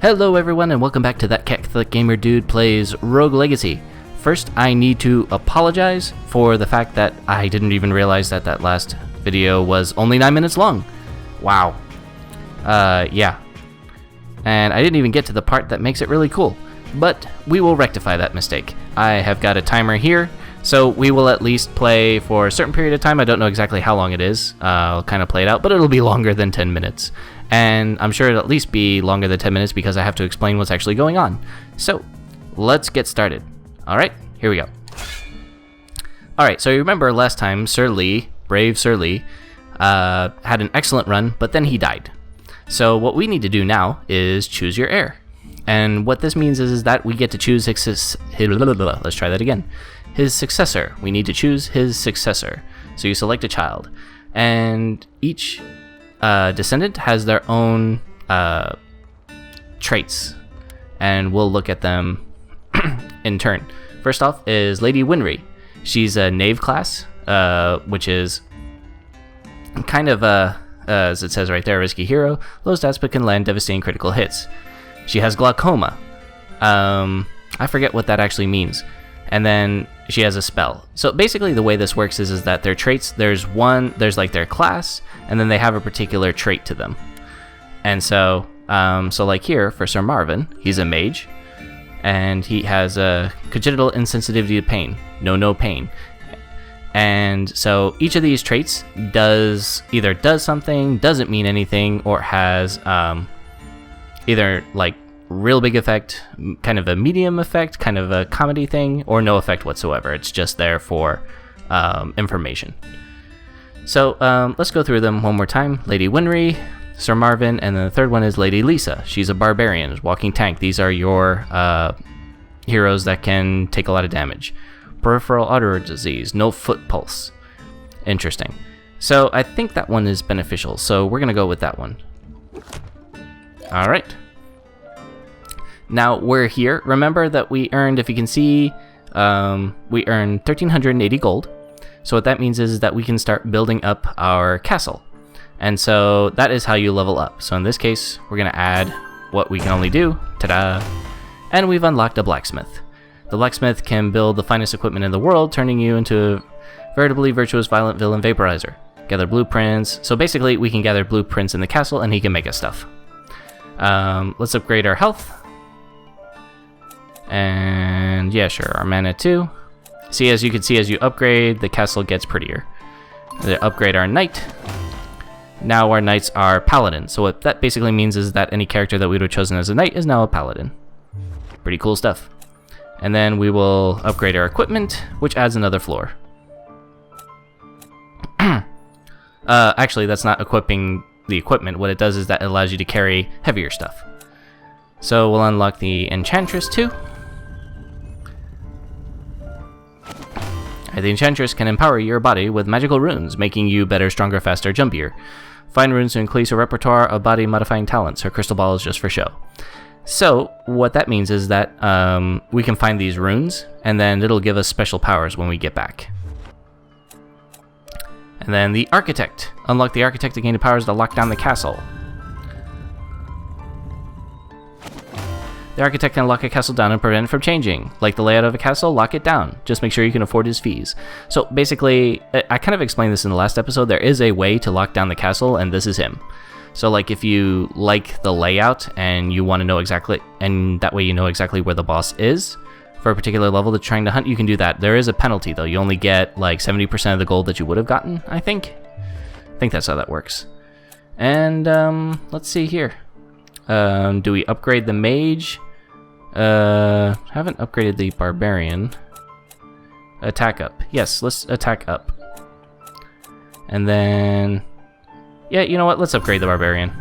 Hello everyone and welcome back to That Catholic Gamer Dude Plays Rogue Legacy. First, I need to apologize for the fact that I didn't even realize that that last video was only 9 minutes long. Wow. Yeah. And I didn't even get to the part that makes it really cool. But we will rectify that mistake. I have got a timer here, so we will at least play for a certain period of time. I don't know exactly how long it is. I'll kind of play it out, but it'll be longer than 10 minutes. And I'm sure it'll at least be longer than 10 minutes because I have to explain what's actually going on. So, let's get started. Alright, here we go. Alright, so you remember last time Sir Lee, brave Sir Lee, had an excellent run, but then he died. So what we need to do now is choose your heir. And what this means is that we get to choose let's try that again. His successor. We need to choose his successor. So you select a child. And each descendant has their own traits, and we'll look at them in turn. First off is Lady Winry. She's a knave class, which is kind of as it says right there, risky hero, low stats but can land devastating critical hits. She has glaucoma. I forget what that actually means. And then she has a spell. So basically the way this works is that their traits, there's like their class, and then they have a particular trait to them. And so like here, for Sir Marvin, he's a mage, and he has a congenital insensitivity to pain. No pain. And so each of these traits either does something, doesn't mean anything, or has either like real big effect, kind of a medium effect, kind of a comedy thing, or no effect whatsoever. It's just there for information. So let's go through them one more time. Lady Winry, Sir Marvin, and then the third one is Lady Lisa. She's a barbarian, walking tank. These are your heroes that can take a lot of damage. Peripheral artery disease, no foot pulse. Interesting. So I think that one is beneficial, so we're gonna go with that one. Alright. Now we're here. Remember that we earned, if you can see, we earned 1,380 gold. So what that means is that we can start building up our castle. And so that is how you level up. So in this case, we're going to add what we can only do. Ta-da! And we've unlocked a blacksmith. The blacksmith can build the finest equipment in the world, turning you into a veritably virtuous violent villain vaporizer. Gather blueprints. So basically, we can gather blueprints in the castle, and he can make us stuff. Let's upgrade our health. And yeah, sure, our mana too. See, as you can see, as you upgrade, the castle gets prettier. Upgrade our knight. Now our knights are paladins. So what that basically means is that any character that we would have chosen as a knight is now a paladin. Pretty cool stuff. And then we will upgrade our equipment, which adds another floor. Actually, that's not equipping the equipment. What it does is that it allows you to carry heavier stuff. So we'll unlock the Enchantress too. The Enchantress can empower your body with magical runes, making you better, stronger, faster, jumpier. Find runes to increase her repertoire of body-modifying talents. Her crystal ball is just for show. So, what that means is that we can find these runes, and then it'll give us special powers when we get back. And then the Architect. Unlock the Architect to gain the powers to lock down the castle. The Architect can lock a castle down and prevent it from changing. Like the layout of a castle, lock it down. Just make sure you can afford his fees. So basically, I kind of explained this in the last episode. There is a way to lock down the castle, and this is him. So like if you like the layout and you want to know exactly, and that way you know exactly where the boss is for a particular level that's trying to hunt, you can do that. There is a penalty though. You only get like 70% of the gold that you would have gotten, I think. I think that's how that works. And let's see here. Do we upgrade the mage? Haven't upgraded the barbarian. Attack up. Yes, let's attack up. And then, yeah, you know what? Let's upgrade the barbarian.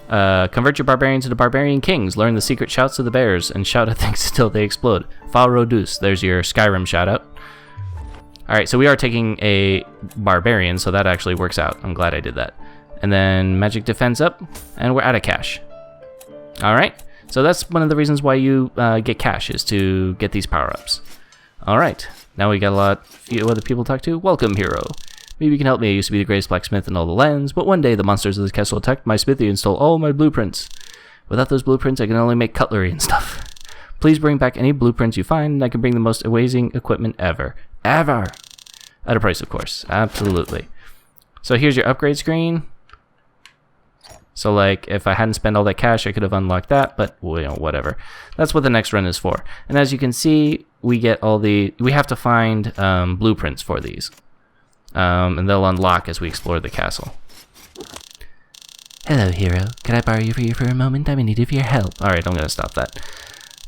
Convert your barbarians into barbarian kings. Learn the secret shouts of the bears and shout at things until they explode. Fa Rodus. There's your Skyrim shout out. Alright, so we are taking a barbarian, so that actually works out. I'm glad I did that. And then magic defense up, and we're out of cash. Alright, so that's one of the reasons why you get cash, is to get these power-ups. Alright, now we got a few other people to talk to. Welcome, hero. Maybe you can help me. I used to be the greatest blacksmith in all the lands, but one day the monsters of this castle attacked my smithy and stole all my blueprints. Without those blueprints, I can only make cutlery and stuff. Please bring back any blueprints you find, and I can bring the most amazing equipment ever. Ever! At a price, of course. Absolutely. So here's your upgrade screen. So, like, if I hadn't spent all that cash, I could have unlocked that, but, well, you know, whatever. That's what the next run is for. And as you can see, we get all the... We have to find blueprints for these. And they'll unlock as we explore the castle. Hello, hero. Can I borrow you for a moment? I'm in need of your help. Alright, I'm gonna stop that.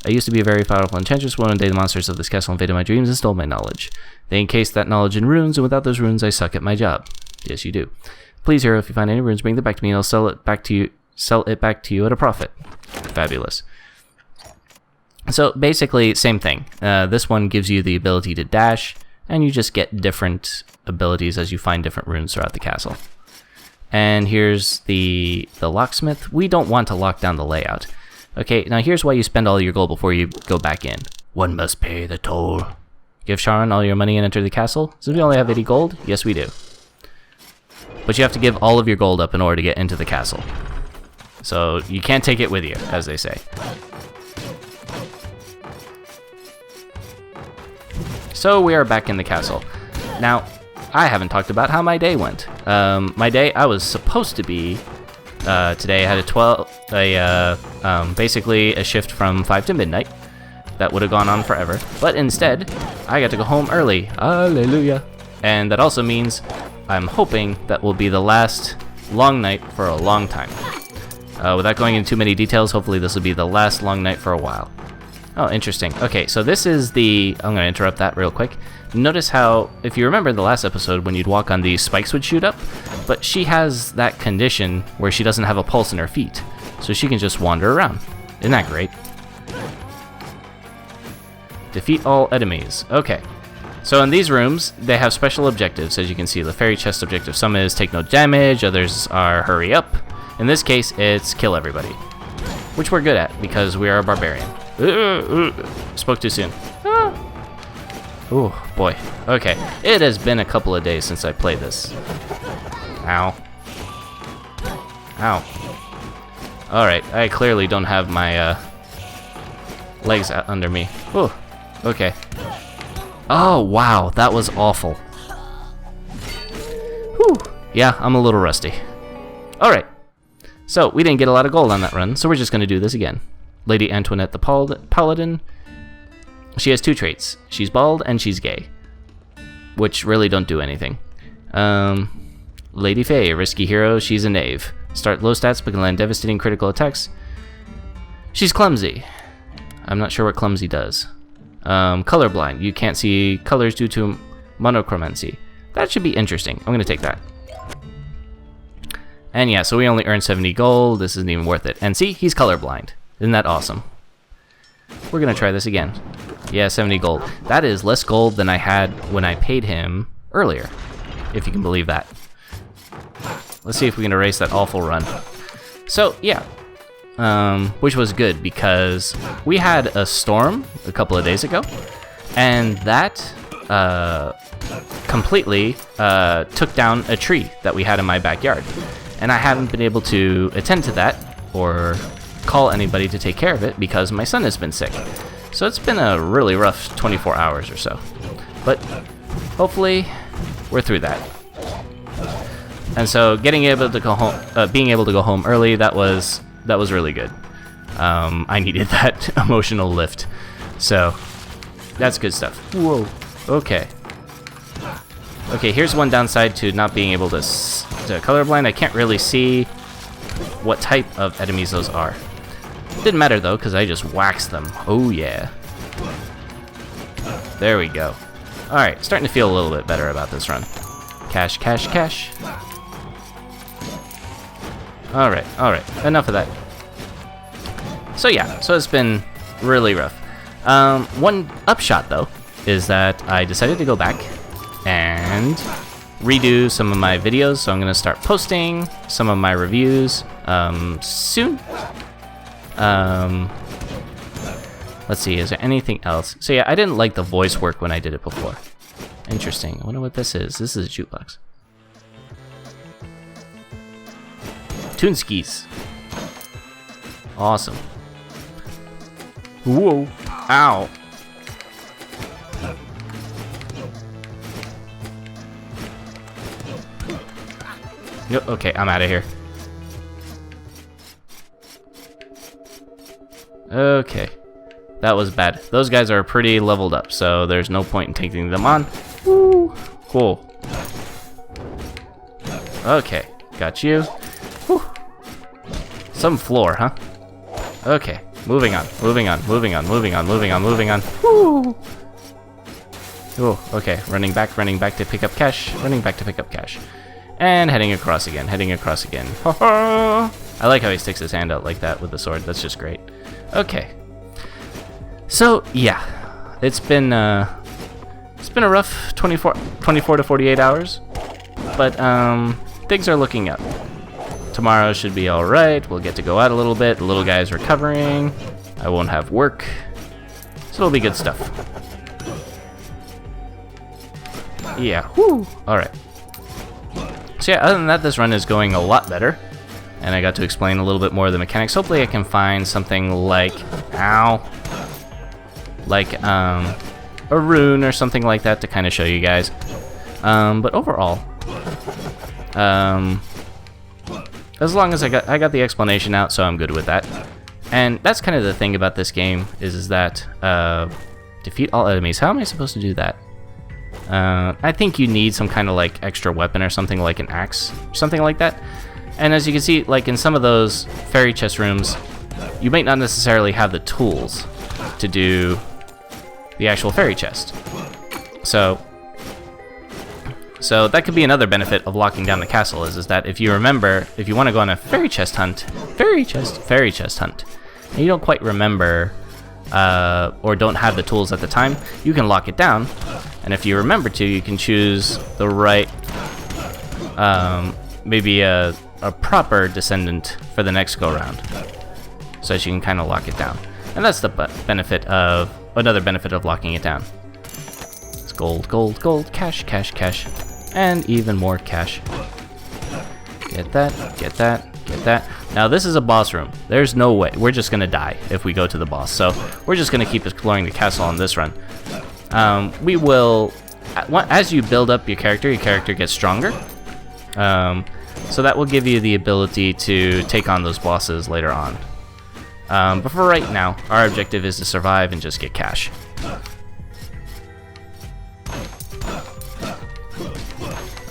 I used to be a very powerful enchantress. One day the monsters of this castle invaded my dreams and stole my knowledge. They encased that knowledge in runes, and without those runes, I suck at my job. Yes, you do. Please, hero, if you find any runes, bring them back to me, and I'll sell it back to you at a profit. Fabulous. So, basically, same thing. This one gives you the ability to dash, and you just get different abilities as you find different runes throughout the castle. And here's the locksmith. We don't want to lock down the layout. Okay, now here's why you spend all your gold before you go back in. One must pay the toll. Give Sharon all your money and enter the castle. Since we only have 80 gold, yes we do. But you have to give all of your gold up in order to get into the castle. So you can't take it with you, as they say. So we are back in the castle. Now, I haven't talked about how my day went. My day, I was supposed to be... today I had basically a shift from 5 to midnight. That would have gone on forever. But instead, I got to go home early. Hallelujah. And that also means I'm hoping that will be the last long night for a long time. Without going into too many details, hopefully this will be the last long night for a while. Oh, interesting. Okay, so this is the... I'm going to interrupt that real quick. Notice how, if you remember the last episode, when you'd walk on these spikes would shoot up, but she has that condition where she doesn't have a pulse in her feet, so she can just wander around. Isn't that great? Defeat all enemies. Okay. So in these rooms, they have special objectives, as you can see. The fairy chest objective, some is take no damage, others are hurry up. In this case, it's kill everybody, which we're good at because we are a barbarian. Spoke too soon. Oh boy. Okay. It has been a couple of days since I played this. Ow. Ow. Alright, I clearly don't have my legs out under me. Oh, okay. Oh, wow, that was awful. Whew. Yeah, I'm a little rusty. Alright. So, we didn't get a lot of gold on that run, so we're just going to do this again. Lady Antoinette the Paladin. She has 2 traits. She's bald and she's gay, which really don't do anything. Lady Faye, a risky hero. She's a knave. Start low stats but can land devastating critical attacks. She's clumsy. I'm not sure what clumsy does. Colorblind. You can't see colors due to monochromancy. That should be interesting. I'm going to take that. And yeah, so we only earned 70 gold. This isn't even worth it. And see, he's colorblind. Isn't that awesome? We're going to try this again. Yeah, 70 gold. That is less gold than I had when I paid him earlier, if you can believe that. Let's see if we can erase that awful run. So, yeah. Which was good because we had a storm a couple of days ago, and that completely took down a tree that we had in my backyard. And I haven't been able to attend to that or call anybody to take care of it because my son has been sick. So it's been a really rough 24 hours or so. But hopefully we're through that. And so being able to go home early, that was really good. I needed that emotional lift. So that's good stuff. Whoa. Okay. Okay, here's one downside to not being able to colorblind. I can't really see what type of enemies those are. Didn't matter though, because I just waxed them. Oh yeah. There we go. Alright, starting to feel a little bit better about this run. Cash, cash, cash. Alright, alright. Enough of that. So yeah, so it's been really rough. One upshot though, is that I decided to go back and redo some of my videos. So I'm going to start posting some of my reviews soon. Let's see, is there anything else? So yeah, I didn't like the voice work when I did it before. Interesting. I wonder what this is. This is a jukebox. Toonskis. Awesome. Whoa. Ow. Yep, okay, I'm out of here. Okay. That was bad. Those guys are pretty leveled up, so there's no point in taking them on. Woo. Cool. Okay, got you. Whew. Some floor, huh? Okay, moving on, moving on, moving on, moving on, moving on, moving on. Woo. Oh, okay, running back to pick up cash, running back to pick up cash. And heading across again, heading across again. I like how he sticks his hand out like that with the sword, that's just great. Okay. So, yeah, it's been a rough 24 to 48 hours, but things are looking up. Tomorrow should be all right. We'll get to go out a little bit. The little guy's recovering. I won't have work, so it'll be good stuff. Yeah. Whoo. All right. So yeah, other than that, this run is going a lot better, and I got to explain a little bit more of the mechanics. Hopefully, I can find something like a rune or something like that to kind of show you guys. But overall, as long as I got the explanation out, so I'm good with that. And that's kind of the thing about this game is that defeat all enemies. How am I supposed to do that? I think you need some kind of like extra weapon or something like an axe, something like that. And as you can see, like in some of those fairy chest rooms, you might not necessarily have the tools to do the actual fairy chest. So that could be another benefit of locking down the castle is that if you remember, if you want to go on a fairy chest hunt, and you don't quite remember or don't have the tools at the time, you can lock it down, and if you remember to, you can choose the right, maybe a proper descendant for the next go round, so that you can kind of lock it down. And that's the benefit of another benefit of locking it down. It's gold, gold, gold, cash, cash, cash, and even more cash. Get that, get that, get that. Now this is a boss room. There's no way. We're just gonna die if we go to the boss. So we're just gonna keep exploring the castle on this run. We will, as you build up your character gets stronger. So that will give you the ability to take on those bosses later on. But for right now, our objective is to survive and just get cash.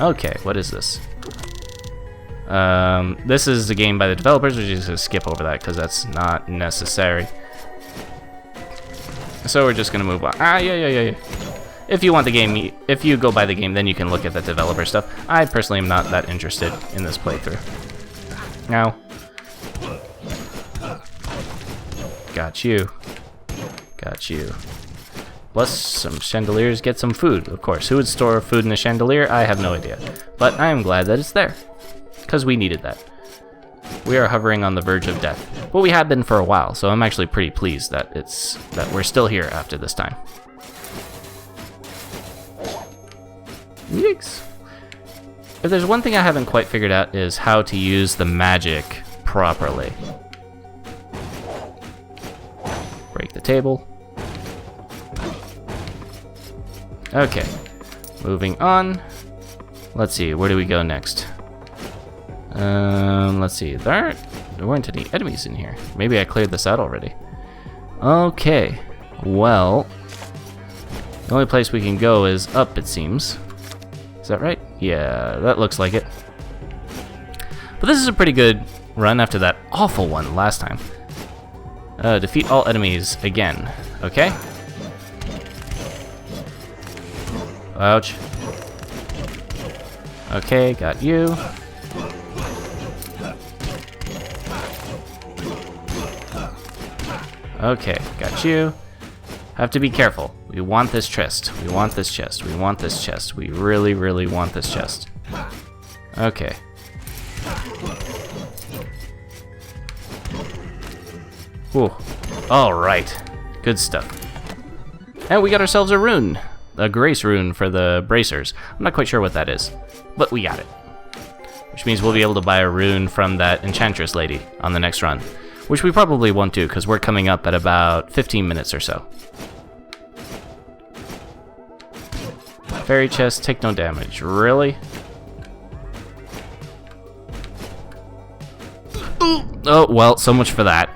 Okay, what is this? This is a game by the developers. We're just gonna skip over that because that's not necessary. So we're just gonna move on. Yeah. If you want the game, if you go by the game, then you can look at the developer stuff. I personally am not that interested in this playthrough. Now, got you. Got you. Plus some chandeliers, get some food, of course. Who would store food in a chandelier? I have no idea. But I am glad that it's there, because we needed that. We are hovering on the verge of death. But we have been for a while, so I'm actually pretty pleased that we're still here after this time. Yikes. If there's one thing I haven't quite figured out is how to use the magic properly. Break the table. Okay, moving on. Let's see, where do we go next? Let's see, there weren't any enemies in here. Maybe I cleared this out already. Okay, well, the only place we can go is up, it seems. Is that right? Yeah, that looks like it. But this is a pretty good run after that awful one last time. Defeat all enemies again. Okay. Ouch. Okay, got you. Okay, got you. Have to be careful. We want this chest. We want this chest. We want this chest. We really, really want this chest. Okay. Whew. Alright. Good stuff. And we got ourselves a rune. A grace rune for the bracers. I'm not quite sure what that is, but we got it. Which means we'll be able to buy a rune from that enchantress lady on the next run. which we probably won't do because we're coming up at about 15 minutes or so. Fairy chest, take no damage. Really? Oh, well, so much for that.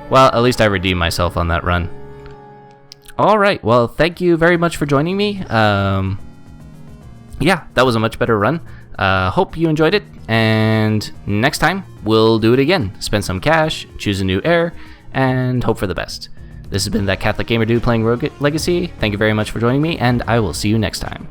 Well, at least I redeemed myself on that run. Alright, well, thank you very much for joining me. Yeah, that was a much better run. Hope you enjoyed it, and next time, we'll do it again. Spend some cash, choose a new heir, and hope for the best. This has been That Catholic Gamer Dude playing Rogue Legacy. Thank you very much for joining me, and I will see you next time.